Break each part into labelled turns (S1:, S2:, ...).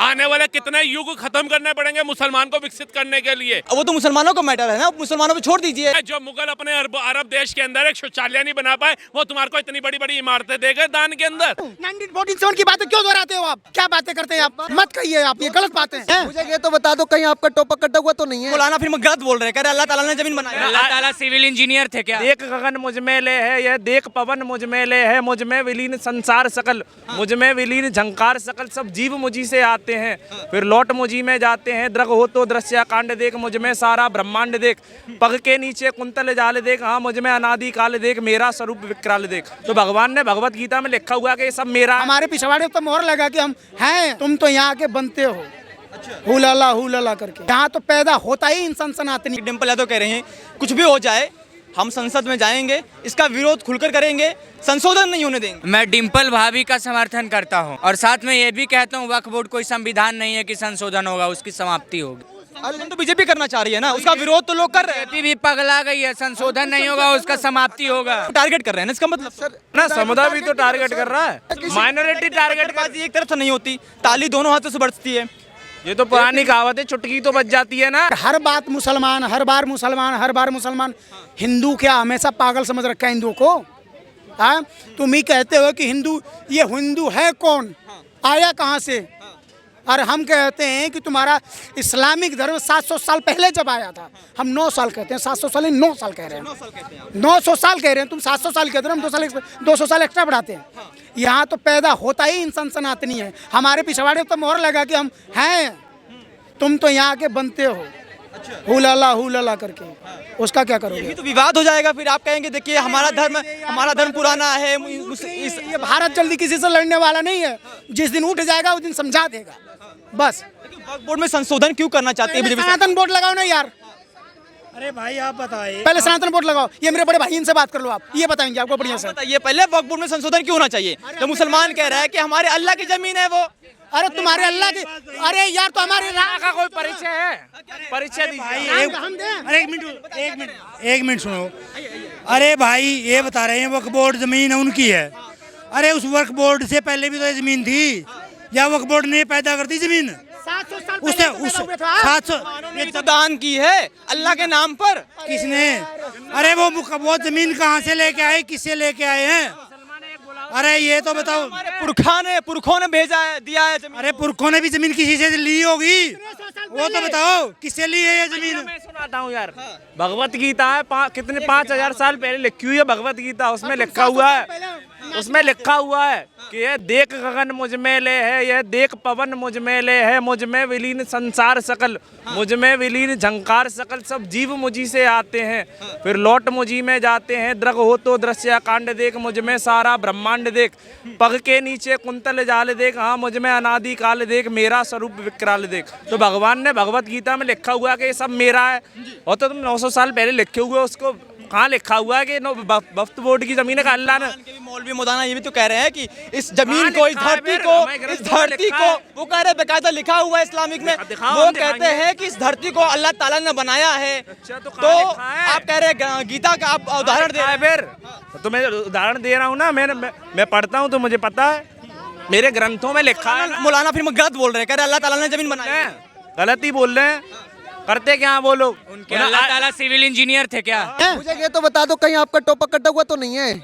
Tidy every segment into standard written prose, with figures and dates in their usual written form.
S1: आने वाले कितने युग खत्म करने पड़ेंगे मुसलमान को विकसित करने के लिए।
S2: वो तो मुसलमानों का मैटर है ना, मुसलमानों पे छोड़ दीजिए।
S1: जो मुगल अपने अरब देश के अंदर एक शौचालय नहीं बना पाए, वो तुम्हारे को इतनी बड़ी बड़ी इमारतें दे गए दान के अंदर।
S3: 1947 की बातें क्यों दोहराते हो आप? क्या बातें करते हैं आप? मत कहिए आप, ये गलत बातें हैं।
S4: मुझे ये तो बता दो कहीं आपका टोपक कटा हुआ तो नहीं है?
S2: मौलाना फिर गलत बोल रहे हैं, कह रहे अल्लाह ताला ने जमीन बनाई।
S5: अल्लाह ताला सिविल इंजीनियर थे क्या?
S6: देख गगन मुझ में ले है, यह देख पवन मुझ में ले है, मुझ में विलीन संसार सकल, मुझ में विलीन झंकार सकल, सब जीव मुझी से आते हैं फिर लौट मुझी में जाते हैं। द्रग हो तो दृश्य कांड देख, मुझ में सारा ब्रह्मांड देख, पग के नीचे कुंतल जाल देख, हाँ मुझ में अनादि काल देख, मेरा स्वरूप विकराल देख। तो भगवान ने भगवत गीता में लिखा हुआ कि ये सब मेरा।
S3: हमारे पिछवाड़े तो मोहर लगा कि हम हैं, तुम तो यहाँ के बनते हो। हुलाला करके यहाँ तो पैदा होता ही इंसान सनातनी।
S2: डिम्पल यादव कह रहे हैं कुछ भी हो जाए हम संसद में जाएंगे, इसका विरोध खुलकर करेंगे, संशोधन नहीं होने देंगे।
S5: मैं डिम्पल भाभी का समर्थन करता हूं और साथ में ये भी कहता हूं वक्फ बोर्ड कोई संविधान नहीं है कि संशोधन होगा, उसकी समाप्ति होगी।
S2: अरे तो बीजेपी करना चाह रही है ना, उसका विरोध तो लोग कर रहे हैं।
S5: बीजेपी भी पगला गई है, संशोधन नहीं होगा उसका समाप्ति होगा।
S2: टारगेट कर रहे हैं ना, इसका मतलब
S4: सर
S6: ना समुदाय भी तो टारगेट कर रहा है, माइनॉरिटी टारगेट कर।
S2: बाजी एक तरफ से नहीं होती, ताली दोनों हाथों से बरसती है।
S6: ये तो पुरानी कहावत है, चुटकी तो बच जाती है ना।
S3: हर बात मुसलमान, हर बार मुसलमान। हिंदू क्या हमेशा पागल समझ रखा है हिंदू को? हाँ, तुम ही कहते हो कि हिंदू, ये हिंदू है कौन, आया कहाँ से? और हम कहते हैं कि तुम्हारा इस्लामिक धर्म 700 साल पहले जब आया था। हम 9 साल कहते हैं, 700 साल 9 साल कह रहे हैं। 900 साल कह रहे हैं, तुम 700 साल कहते हो, हम 200 साल एक्स्ट्रा बढ़ाते हैं। यहाँ तो पैदा होता ही इंसान सनातनी है। हमारे पिछवाड़े तो मोहर लगा कि हम हैं, तुम तो यहाँ के बनते हो। हुलाला करके उसका क्या करोगे?
S2: ये तो विवाद हो जाएगा, फिर आप कहेंगे देखिए हमारा धर्म पुराना है।
S3: ये भारत जल्दी किसी से लड़ने वाला नहीं है, जिस दिन उठ जाएगा उस दिन समझा देगा बस।
S2: वक्फ बोर्ड में संशोधन क्यों करना चाहते हैं बीजेपी?
S3: सनातन बोर्ड लगाओ ना यार।
S7: अरे भाई आप बताइए,
S3: पहले सनातन बोर्ड लगाओ। ये मेरे बड़े भाई, इनसे बात कर लो, आप ये बताएंगे आपको बढ़िया से।
S2: बताइए पहले वक्फ बोर्ड में संशोधन क्यों होना चाहिए? तो मुसलमान कह रहा है कि हमारे अल्लाह की जमीन है वो।
S3: अरे तुम्हारे अल्लाह की, अरे यार तो हमारे
S6: का कोई परिचय है? परिचय दीजिए।
S7: अरे एक मिनट सुनो। अरे भाई ये बता रहे हैं वक्फ बोर्ड जमीन उनकी है। अरे उस वक्फ बोर्ड से पहले भी तो जमीन थी, या वक्फ बोर्ड ने पैदा कर दी जमीन? 700
S2: दान की है अल्लाह के नाम पर।
S7: किसने? अरे वो जमीन कहाँ से लेके आए, किससे लेके आए हैं? अरे ये तो बताओ।
S2: पुरखों ने भेजा है, दिया है जमीन।
S7: अरे पुरखों ने भी जमीन किसी से ली होगी, वो तो बताओ किससे ली है ये जमीन?
S6: मैं सुनाता हूँ यार, भगवत गीता है कितने 5000 साल पहले लिखी हुई है भगवत गीता। उसमें लिखा हुआ है कि यह देख गगन मुझ में ले है, यह देख पवन मुझ में ले है, मुझ में विलीन संसार सकल, मुझ में विलीन झंकार सकल, सब जीव मुझी से आते हैं फिर लौट मुझी में जाते हैं। द्रग हो तो दृश्य कांड देख, मुझ में सारा ब्रह्मांड देख, पग के नीचे कुंतल जाल देख, हाँ मुझ में अनादि काल देख, मेरा स्वरूप विकराल देख। तो भगवान ने भगवत गीता में लिखा हुआ कि ये सब मेरा है, और तो तुम 900 साल पहले लिखे हुए उसको कहाँ लिखा हुआ है कि वक्फ बोर्ड की जमीन का अल्लाह ने?
S2: मौलवी मौलाना ये भी तो कह रहे हैं कि इस जमीन को, इस धरती को वो कह रहे हैं बेकायदा लिखा हुआ है इस्लामिक में। वो कहते हैं कि इस धरती को अल्लाह ताला ने बनाया है। तो आप कह रहे हैं गीता का आप उदाहरण दे रहे हैं।
S6: फिर तो मैं उदाहरण दे रहा हूँ ना, मैं पढ़ता हूँ तो मुझे पता है, मेरे ग्रंथों में लिखा है।
S2: मौलाना फिर गलत बोल रहे हैं, कह रहे अल्लाह ताला ने जमीन बनाई है।
S6: गलत ही बोल रहे हैं, करते क्या वो लोग?
S5: उनके अल्लाह ताला सिविल इंजीनियर थे क्या?
S4: मुझे ये तो बता दो कहीं आपका टोपक कटा हुआ तो नहीं है?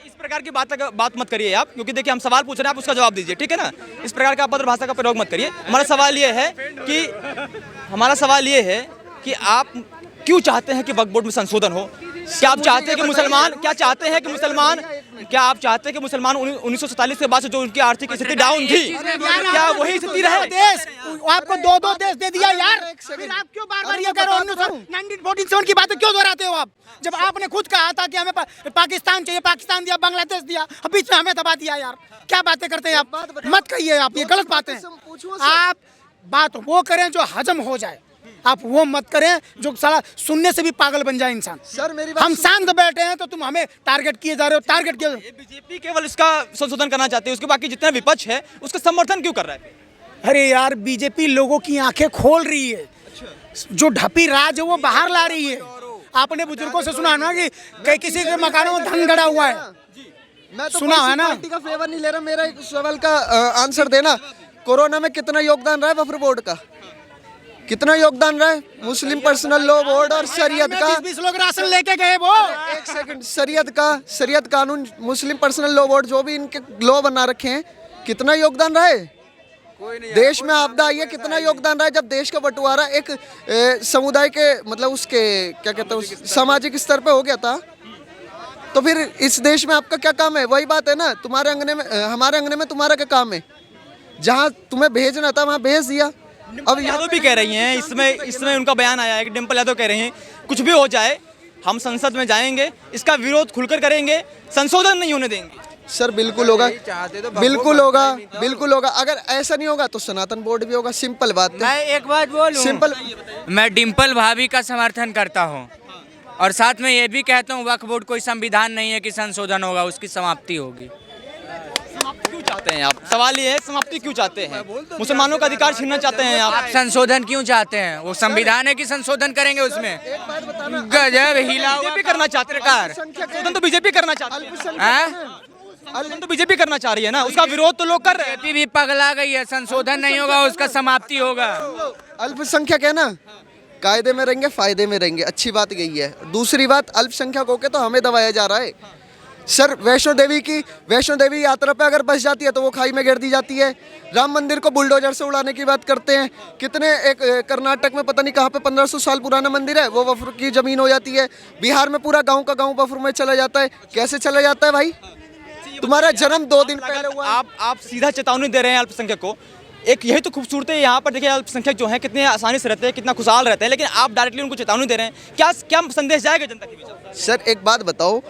S2: इस प्रकार की बात मत करिए आप, क्योंकि देखिए हम सवाल पूछ रहे हैं, आप उसका जवाब दीजिए, ठीक है ना? इस प्रकार का अभद्र भाषा का प्रयोग मत करिए। हमारा सवाल ये है कि आप क्यों चाहते हैं कि वक्फ बोर्ड में संशोधन हो? क्या आप चाहते हैं कि मुसलमान 1947 के बाद से जो उनकी आर्थिक स्थिति डाउन थी, क्या वही स्थिति रहे?
S3: देश आपको 2 देश दे दिया यार, फिर आप क्यों बार-बार ये कह रहे हो? 1947 की बातें क्यों दोहराते हो आप? जब आपने खुद कहा था कि हमें पाकिस्तान चाहिए, पाकिस्तान दिया, बांग्लादेश दिया, बीच में हमें दबा दिया यार। क्या बातें करते हैं आप? मत कहिए आप, ये गलत बातें हैं। आप बात वो करें जो हजम हो जाए, आप वो मत करें जो साला सुनने से भी पागल बन जाए इंसान।
S4: सर मेरी
S3: हम शांत बैठे हैं तो तुम हमें टारगेट किए जा रहे हो, टारगेट किए।
S2: बीजेपी केवल इसका संशोधन करना चाहती है, उसके बाकी जितना विपक्ष है उसका समर्थन क्यों कर रहा है?
S3: अरे यार बीजेपी लोगों की आंखें खोल रही है, जो ढपी राज है वो बाहर ला रही है। आपने बुजुर्गों से सुना ना कि किसी के मकानों में धन गड़ा हुआ है,
S4: मैं तो
S3: सुना है ना?
S4: पार्टी का फेवर नहीं ले रहा, मेरा एक सवाल का आंसर देना। कोरोना में कितना योगदान रहा है वक्फ बोर्ड का? कितना योगदान रहा है? मुस्लिम पर्सनल लॉ बोर्ड और शरीयत का
S3: 20 लोग राशन लेके गए वो।
S4: एक सेकंड, शरीयत कानून, मुस्लिम पर्सनल लॉ बोर्ड, जो भी इनके लॉ बना रखे हैं, कितना योगदान रहा है? देश में आपदा आई है, कितना योगदान रहा है? जब देश का बंटवारा एक समुदाय के मतलब उसके क्या कहते हैं सामाजिक स्तर पे हो गया था, तो फिर इस देश में आपका क्या काम है? वही बात है ना, तुम्हारे अंगने में हमारे अंगने में तुम्हारा क्या काम है? जहाँ तुम्हें भेजना था वहाँ भेज दिया।
S2: अब यादव भी कह रही हैं, इसमें उनका बयान आया है कि डिम्पल यादव कह रहे हैं कुछ भी हो जाए हम संसद में जाएंगे, इसका विरोध खुलकर करेंगे, संशोधन नहीं होने देंगे।
S4: सर बिल्कुल होगा, बिल्कुल होगा, बिल्कुल होगा। अगर ऐसा नहीं होगा तो सनातन बोर्ड भी होगा, सिंपल बात है।
S5: मैं एक बात बोलूं,
S4: सिंपल,
S5: मैं डिम्पल भाभी का समर्थन करता हूं और साथ में ये भी कहता हूं वक्फ बोर्ड कोई संविधान नहीं है कि संशोधन होगा, उसकी समाप्ति होगी।
S2: क्यों चाहते हैं आप? सवाल ये है, समाप्ति क्यों चाहते हैं? मुसलमानों का अधिकार छीनना चाहते हैं आप?
S5: संशोधन क्यों चाहते हैं? वो संविधान है कि संशोधन करेंगे उसमें? गजब हिला हुआ
S2: बीजेपी करना चाहते हैं, संशोधन तो बीजेपी करना चाहती है, संशोधन तो बीजेपी करना चाह रही है ना, उसका विरोध तो लोग कर रहे हैं।
S5: बीजेपी भी पगला गई है, संशोधन नहीं होगा उसका समाप्ति होगा।
S4: अल्पसंख्यक है ना, कायदे में रहेंगे, फायदे में रहेंगे, अच्छी बात यही है। दूसरी बात, अल्पसंख्यक होके तो हमें दबाया जा रहा है। सर वैष्णो देवी यात्रा पे अगर बस जाती है तो वो खाई में गिर दी जाती है। राम मंदिर को बुलडोजर से उड़ाने की बात करते हैं। कितने एक कर्नाटक में पता नहीं कहाँ पे 1500 साल पुराना मंदिर है, वो वफ्र की जमीन हो जाती है। बिहार में पूरा गांव का गांव वफ्र में चला जाता है। कैसे चला जाता है भाई? तुम्हारा जन्म 2 दिन पहले हुआ।
S2: आप सीधा चेतावनी दे रहे हैं अल्पसंख्यक को। एक यही तो खूबसूरती है यहाँ पर, देखिए अल्पसंख्यक जो है कितने आसानी से रहते हैं, कितना खुशहाल रहते हैं, लेकिन आप डायरेक्टली उनको चेतावनी दे रहे हैं। क्या संदेश जाएगा जनता के बीच?
S4: सर एक बात बताओ,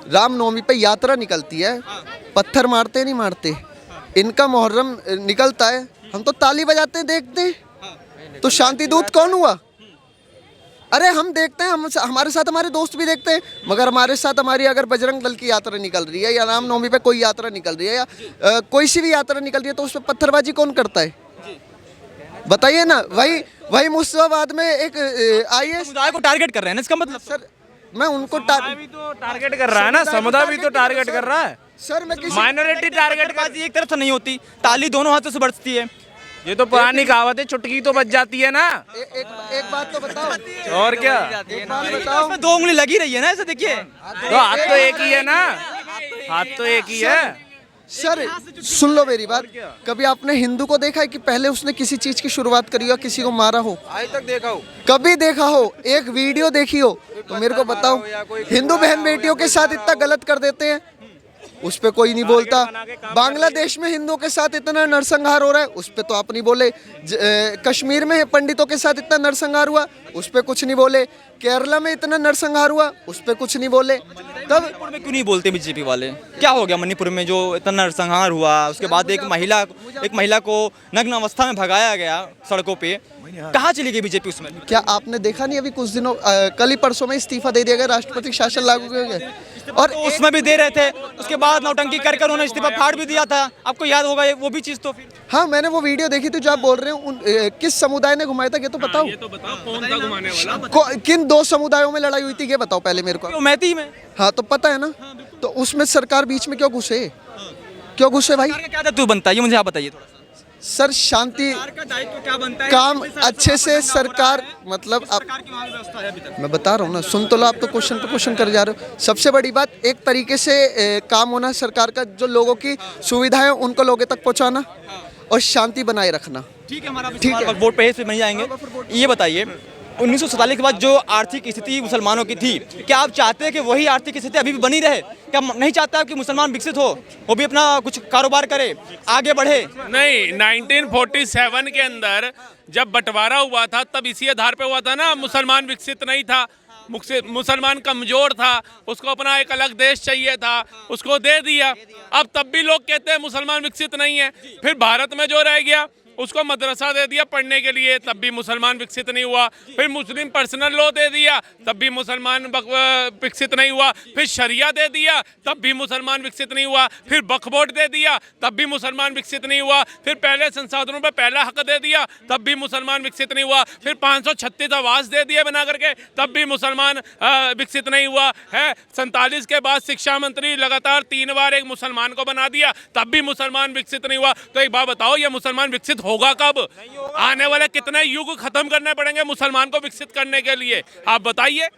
S4: रामनवमी पे यात्रा निकलती है, पत्थर मारते नहीं मारते? इनका मुहर्रम निकलता है, हम तो ताली बजाते हैं, देखते हैं। तो शांति दूत कौन हुआ? अरे हम देखते हैं, हमारे साथ हमारे दोस्त भी देखते हैं, मगर हमारे साथ हमारी अगर बजरंग दल की यात्रा निकल रही है या रामनवमी पे कोई यात्रा निकल रही है या कोई सी भी यात्रा निकल रही है, तो उस पर पत्थरबाजी कौन करता है? बताइए ना। वही मुर्शिदाबाद में एक IAS
S2: समुदाय को टारगेट कर रहे हैं ना, इसका मतलब?
S4: सर मैं उनको
S6: भी तो टारगेट कर रहा है ना, समुदाय भी तो टारगेट कर रहा है।
S4: सर मैं किसी
S6: माइनॉरिटी टारगेट
S2: बाजी एक तरफ से नहीं होती, ताली दोनों हाथों से बरसती है।
S6: ये तो पुरानी कहावत है, चुटकी तो बच जाती है ना।
S4: एक बात तो बताओ।
S6: और क्या,
S4: एक बात बताओ।
S2: इसमें 2 उंगली लगी रही है ना, ऐसे देखिए।
S6: तो हाथ तो एक ही है ना, हाथ तो एक ही है।
S4: सर सुन लो मेरी बात, कभी आपने हिंदू को देखा है कि पहले उसने किसी चीज की शुरुआत करी हो, किसी को मारा हो?
S8: आज तक देखा हो?
S4: कभी देखा हो? एक वीडियो देखी हो तो मेरे को बताओ। हिंदू बहन बेटियों के साथ इतना गलत कर देते हैं, उस पे कोई नहीं बोलता। बांग्लादेश में हिंदुओं के साथ इतना नरसंहार हो रहा है, उस पे तो आप नहीं बोले। कश्मीर में पंडितों के साथ इतना नरसंहार हुआ, उस पे कुछ नहीं बोले। केरला में इतना नरसंहार हुआ, उस पे कुछ नहीं बोले। तब
S2: मणिपुर में क्यों नहीं बोलते बीजेपी वाले? क्या हो गया मणिपुर में जो इतना नरसंहार हुआ, उसके बाद एक महिला को नग्न अवस्था में भगाया गया सड़कों पे, कहाँ चली गई बीजेपी उसमें?
S4: क्या आपने देखा नहीं अभी कुछ दिनों कल ही परसों में इस्तीफा दे दिया गया, राष्ट्रपति शासन लागू किया गया, और
S2: तो उसमें भी दे रहे थे, उसके बाद नौटंकी कर उन्होंने इस्तीफा फाड़ भी दिया था, आपको याद होगा वो भी चीज़। तो फिर
S4: हाँ, मैंने वो वीडियो देखी थी जो आप बोल रहे हो। किस समुदाय ने घुमाया था ये तो बताओ।
S1: ये तो बताओ कौन था घुमाने वाला?
S4: किन 2 समुदायों में लड़ाई हुई थी ये बताओ पहले मेरे को।
S2: मैती में।
S4: हाँ तो पता है ना, तो उसमें सरकार बीच में क्यों घुसे? क्यों घुसे भाई?
S2: क्या दायित्व बनता है ये मुझे आप बताइए थोड़ा सा।
S4: सर शांति
S2: का दायित्व क्या बनता है?
S4: काम अच्छे से सरकार मतलब आप, मैं बता रहा हूँ ना, सुन तो लो, आप तो क्वेश्चन पे क्वेश्चन कर जा रहे हो। सबसे बड़ी बात एक तरीके से काम होना सरकार का, जो लोगों की सुविधाएं उनको लोगों तक पहुँचाना और शांति बनाए रखना।
S2: ठीक है, हमारा ठीक है, वोट पे से मिल जाएंगे। ये बताइए 1947 के बाद जो आर्थिक स्थिति मुसलमानों की थी, क्या आप चाहते हैं कि वही आर्थिक स्थिति अभी भी बनी रहे? क्या नहीं चाहता कि मुसलमान विकसित हो, वो भी अपना कुछ कारोबार करे, आगे बढ़े?
S1: नहीं, 1947 के अंदर जब बंटवारा हुआ था तब इसी आधार पे हुआ था ना, मुसलमान विकसित नहीं था, मुसलमान कमजोर था, उसको अपना एक अलग देश चाहिए था, उसको दे दिया। अब तब भी लोग कहते हैं मुसलमान विकसित नहीं है। फिर भारत में जो रह गया उसको मदरसा दे दिया पढ़ने के लिए, तब भी मुसलमान विकसित नहीं हुआ। फिर मुस्लिम पर्सनल लॉ दे दिया, तब भी मुसलमान विकसित नहीं हुआ। फिर शरिया दे दिया, तब भी मुसलमान विकसित नहीं हुआ। फिर वक्फ बोर्ड दे दिया, तब भी मुसलमान विकसित नहीं हुआ। फिर पहले संसाधनों पर पहला हक दे दिया, तब भी मुसलमान विकसित नहीं हुआ। फिर 536 आवास दे दिए बना करके, तब भी मुसलमान विकसित नहीं हुआ है। 47 के बाद शिक्षा मंत्री लगातार 3 बार एक मुसलमान को बना दिया, तब भी मुसलमान विकसित नहीं हुआ। तो एक बात बताओ, ये मुसलमान विकसित होगा कब? आने वाले कितने युग खत्म करने पड़ेंगे मुसलमान को विकसित करने के लिए, आप बताइए।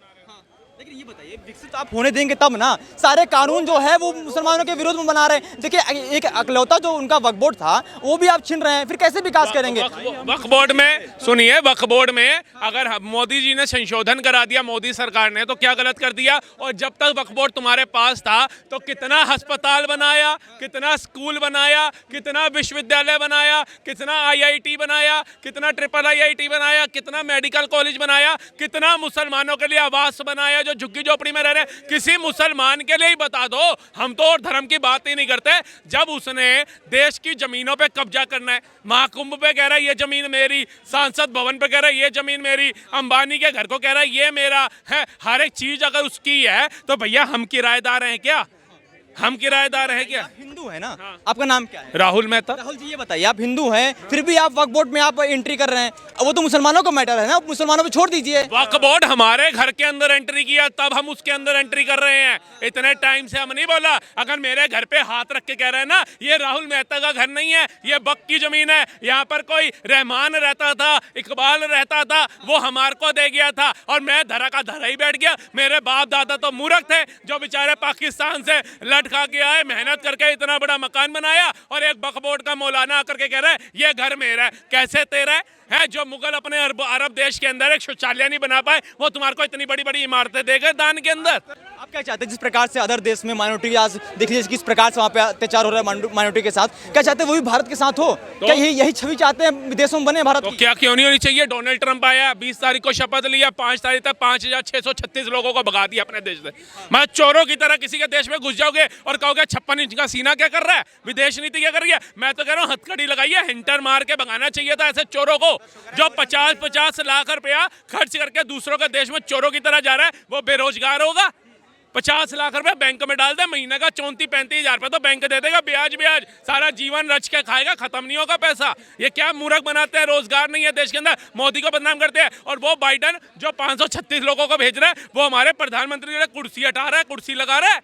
S2: लेकिन ये बताइए, विकसित आप होने देंगे तब ना। सारे कानून जो है वो मुसलमानों के विरोध में बना रहे हैं। देखिए, एक अकलौता जो उनका वक्फ बोर्ड था वो भी आप छीन रहे हैं, फिर कैसे विकास करेंगे?
S1: वक्फ बोर्ड में सुनिए, वक्फ बोर्ड में अगर मोदी जी ने संशोधन करा दिया, मोदी सरकार ने, तो क्या गलत कर दिया? और जब तक वक्फ बोर्ड तुम्हारे पास था तो कितना अस्पताल बनाया, कितना स्कूल बनाया, कितना विश्वविद्यालय बनाया, कितना IIT बनाया, कितना IIIT बनाया, कितना मेडिकल कॉलेज बनाया, कितना मुसलमानों के लिए आवास बनाया जो झुग्गी झोपड़ी में रह रहे हैं। किसी मुसलमान के लिए ही बता दो। हम तो और धर्म की बात ही नहीं करते। जब उसने देश की जमीनों पे कब्जा करना है, महाकुंभ पे कह रहा है ये जमीन मेरी, संसद भवन पे कह रहा है ये जमीन मेरी, अंबानी के घर को कह रहा है ये मेरा है, हर एक चीज अगर उसकी है तो भैया हम किराएदार हैं क्या? हम किराएदार हैं क्या?
S2: हिंदू है ना? आपका नाम क्या है?
S1: राहुल मेहता।
S2: राहुल जी, ये बताइए, आप हिंदू हैं फिर भी आप वक्फ बोर्ड में आप एंट्री कर रहे हैं, वो तो मुसलमानों का मैटर है ना, मुसलमानों पे छोड़ दीजिए।
S1: वक्फ बोर्ड हमारे घर के अंदर एंट्री किया, तब हम उसके अंदर एंट्री कर रहे हैं। इतने टाइम से हम नहीं बोला। अगर मेरे घर पे हाथ रख के कह रहे हैं ना ये राहुल मेहता का घर नहीं है, ये वक्फ की जमीन है, यहाँ पर कोई रहमान रहता था, इकबाल रहता था, वो हमारे को दे गया था और मैं धरा का धरा ही बैठ गया। मेरे बाप दादा तो मूर्ख थे जो बेचारे पाकिस्तान से लट खा के आए, मेहनत करके इतना बड़ा मकान बनाया, और एक वक्फ बोर्ड का मौलाना आकर के कह रहा है ये घर मेरा है। कैसे तेरा है? जो मुगल अपने अरब देश के अंदर एक शौचालय नहीं बना पाए, वो तुम्हारे को इतनी बड़ी बड़ी इमारतें दे गए दान के अंदर।
S2: आप क्या चाहते हैं, जिस प्रकार से अदर देश में माइनॉरिटी आज देख लीजिए किस प्रकार से वहाँ पे अत्याचार हो रहा है माइनॉरिटी के साथ, क्या चाहते हैं वो भी भारत के साथ हो? क्या यही छवि चाहते हैं विदेशों में बने भारत
S1: तो
S2: की?
S1: क्या क्यों नहीं होनी चाहिए? डोनाल्ड ट्रंप आया, 20 तारीख को शपथ लिया, 5 तारीख तक 5636 लोगों को भगा दिया अपने देश से। मैं चोरों की तरह किसी के देश में घुस जाओगे और कहोगे 56 इंच का सीना क्या कर रहा है, विदेश नीति क्या कर रही है? मैं तो कह रहा हूँ हथकड़ी लगाइए, हिंटर मार के भगाना चाहिए था ऐसे चोरों को जो 50 लाख रुपया खर्च करके दूसरों के देश में चोरों की तरह जा रहा है। वो बेरोजगार होगा, 50 लाख रुपए बैंक में डाल दे, महीने का 34-35 हजार रुपए तो बैंक दे देगा, ब्याज सारा जीवन रच के खाएगा, खत्म नहीं होगा पैसा। ये क्या मूर्ख बनाते हैं? रोजगार नहीं है देश के अंदर, मोदी को बदनाम करते हैं। और वो बाइडन जो 536 लोगों को भेज रहा है, वो हमारे प्रधानमंत्री ने कुर्सी हटा रहा है, कुर्सी लगा रहा है,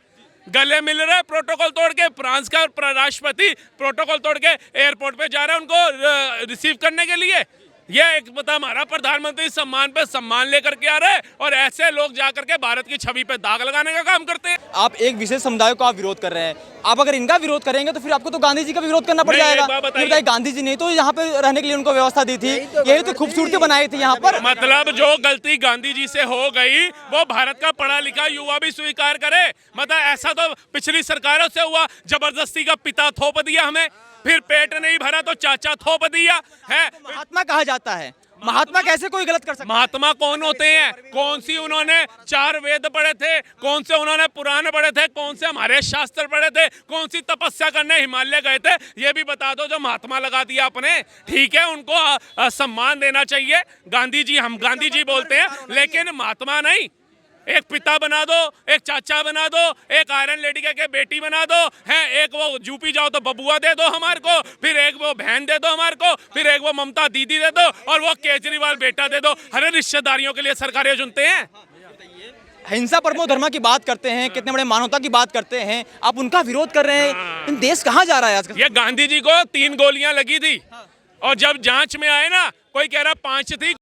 S1: गले मिल रहा है प्रोटोकॉल तोड़ के। फ्रांस का राष्ट्रपति प्रोटोकॉल तोड़ के एयरपोर्ट पे जा रहा है उनको रिसीव करने के लिए। ये एक पता हमारा प्रधानमंत्री सम्मान पे सम्मान लेकर के आ रहे हैं, और ऐसे लोग जाकर के भारत की छवि पे दाग लगाने का काम करते हैं।
S2: आप एक विशेष समुदाय को आप विरोध कर रहे हैं, आप अगर इनका विरोध करेंगे तो फिर आपको तो गांधी जी का विरोध करना पड़ जाएगा। बताइए, गांधी जी ने तो यहाँ पे रहने के लिए उनको व्यवस्था दी थी, यही तो खूबसूरती बनाई थी यहाँ पर।
S1: मतलब जो गलती गांधी जी से हो गई वो भारत का पढ़ा लिखा युवा भी स्वीकार करे। मतलब ऐसा तो पिछली सरकारों से हुआ, जबरदस्ती का पिता थोप दिया हमें, फिर पेट नहीं भरा तो चाचा थोप दिया है।
S2: महात्मा कहा जाता है, महात्मा कैसे कोई गलत कर सकता है?
S1: महात्मा कौन होते हैं? कौन सी उन्होंने 4 वेद पढ़े थे? कौन से उन्होंने पुराण पढ़े थे? कौन से हमारे शास्त्र पढ़े थे? कौन सी तपस्या करने हिमालय गए थे? ये भी बता दो। जो महात्मा लगा दिया आपने, ठीक है, उनको सम्मान देना चाहिए। गांधी जी, हम गांधी जी बोलते हैं, लेकिन महात्मा नहीं। एक पिता बना दो, एक चाचा बना दो, एक आयरन लेडी के बेटी बना दो, है एक वो यूपी जाओ तो बबुआ दे दो हमारे को, फिर एक वो बहन दे दो हमारे को, फिर एक वो ममता दीदी दे दो, और वो केजरीवाल बेटा दे दो। हर रिश्तेदारियों के लिए सरकारें चुनते हैं।
S2: हिंसा परमो धर्म की बात करते हैं, कितने बड़े मानवता की बात करते हैं, आप उनका विरोध कर रहे हैं। देश कहाँ जा रहा है आजकल?
S1: ये गांधी जी को 3 गोलियां लगी थी, और जब जांच में आए ना, कोई कह रहा 5 थी।